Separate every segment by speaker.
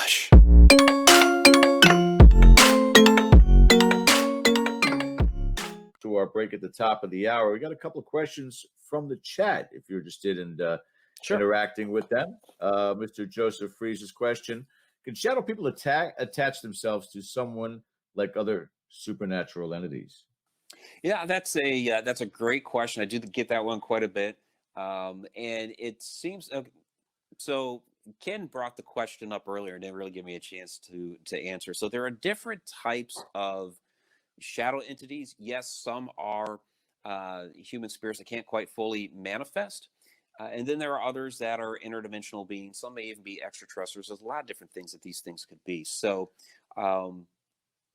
Speaker 1: gosh.
Speaker 2: To our break at the top of the hour. We got a couple of questions from the chat if you're interested in
Speaker 1: Sure.
Speaker 2: interacting with them. Mr. Joseph Freeze's question: can shadow people attach themselves to someone like other supernatural entities?
Speaker 1: Yeah, that's a great question. I do get that one quite a bit, and it seems so. Ken brought the question up earlier and didn't really give me a chance to answer. So there are different types of shadow entities. Yes, some are human spirits that can't quite fully manifest. And then there are others that are interdimensional beings. Some may even be extraterrestrials. There's a lot of different things that these things could be. So, the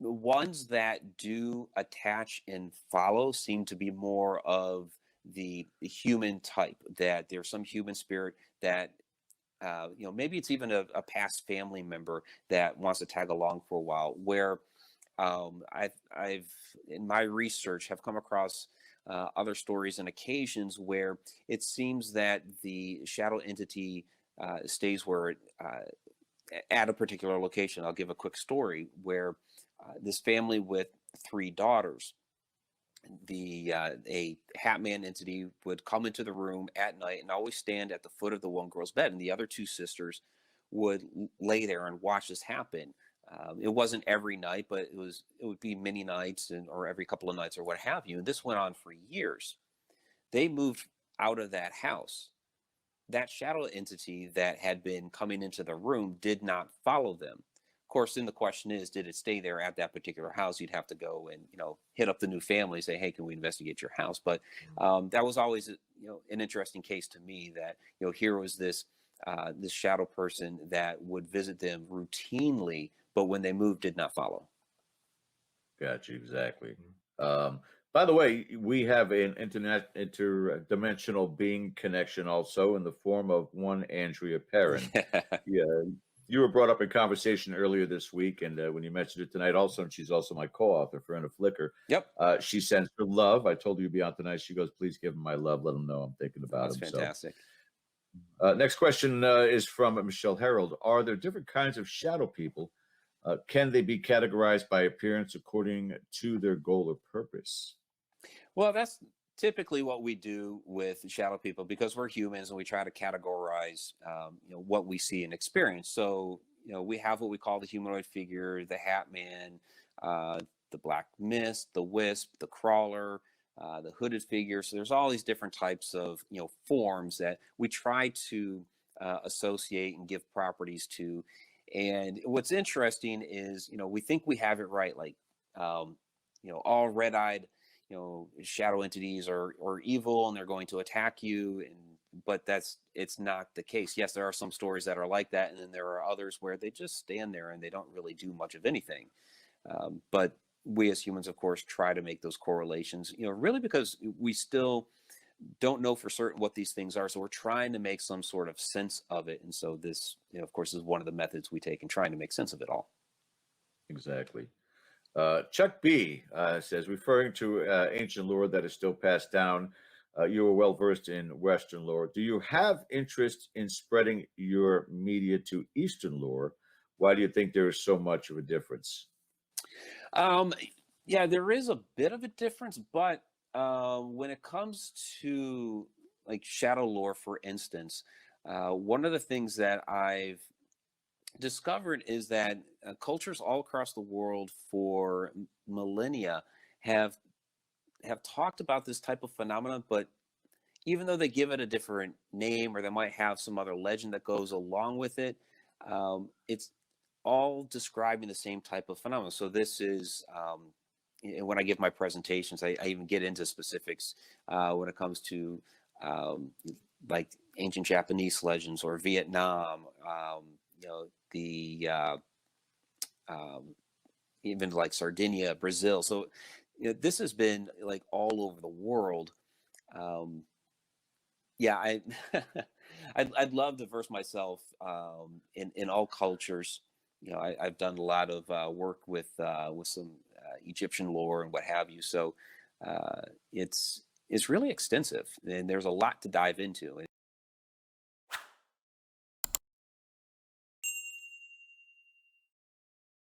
Speaker 1: ones that do attach and follow seem to be more of the human type, that there's some human spirit that maybe it's even a past family member that wants to tag along for a while, where I've in my research have come across other stories and occasions where it seems that the shadow entity stays where at a particular location. I'll give a quick story where this family with three daughters, the a hat man entity would come into the room at night and always stand at the foot of the one girl's bed, and the other two sisters would lay there and watch this happen. It wasn't every night, but it would be many nights or every couple of nights or what have you. And this went on for years. They moved out of that house. That shadow entity that had been coming into the room did not follow them. Of course, then the question is, did it stay there at that particular house? You'd have to go and hit up the new family, say, "Hey, can we investigate your house?" But that was always an interesting case to me. That here was this shadow person that would visit them routinely, but when they moved, did not follow.
Speaker 2: Gotcha, exactly. By the way, we have an interdimensional being connection also in the form of one Andrea Perrin. Yeah, you were brought up in conversation earlier this week, and when you mentioned it tonight, also, and she's also my co-author for In a Flicker.
Speaker 1: Yep,
Speaker 2: She sends her love. I told her you'd be on tonight. She goes, "Please give him my love. Let him know I'm thinking about
Speaker 1: that's
Speaker 2: him." So,
Speaker 1: fantastic.
Speaker 2: next question is from Michelle Harold. Are there different kinds of shadow people? Can they be categorized by appearance according to their goal or purpose?
Speaker 1: Well, that's typically what we do with shadow people because we're humans and we try to categorize, what we see and experience. So, we have what we call the humanoid figure, the Hat Man, the Black Mist, the Wisp, the Crawler, the hooded figure. So there's all these different types of, forms that we try to associate and give properties to. And what's interesting is, we think we have it right, like, all red-eyed shadow entities are evil and they're going to attack you, but it's not the case. Yes, there are some stories that are like that, and then there are others where they just stand there and they don't really do much of anything. But we as humans, of course, try to make those correlations, really because we still don't know for certain what these things are, so we're trying to make some sort of sense of it. And so this, of course, is one of the methods we take in trying to make sense of it all.
Speaker 2: Exactly. Chuck B says, referring to ancient lore that is still passed down, you are well versed in Western lore. Do you have interest in spreading your media to Eastern lore? Why do you think there is so much of a difference?
Speaker 1: Um, yeah, there is a bit of a difference, but when it comes to like shadow lore, for instance, one of the things that I've discovered is that cultures all across the world for millennia have talked about this type of phenomenon, but even though they give it a different name or they might have some other legend that goes along with it, it's all describing the same type of phenomenon. So this is, and when I give my presentations, I even get into specifics when it comes to like ancient Japanese legends or Vietnam, the um, even like Sardinia, Brazil. So this has been like all over the world. Um, yeah, I'd love to verse myself in all cultures. I've done a lot of work with some Egyptian lore and what have you. So uh, it's really extensive, and there's a lot to dive into.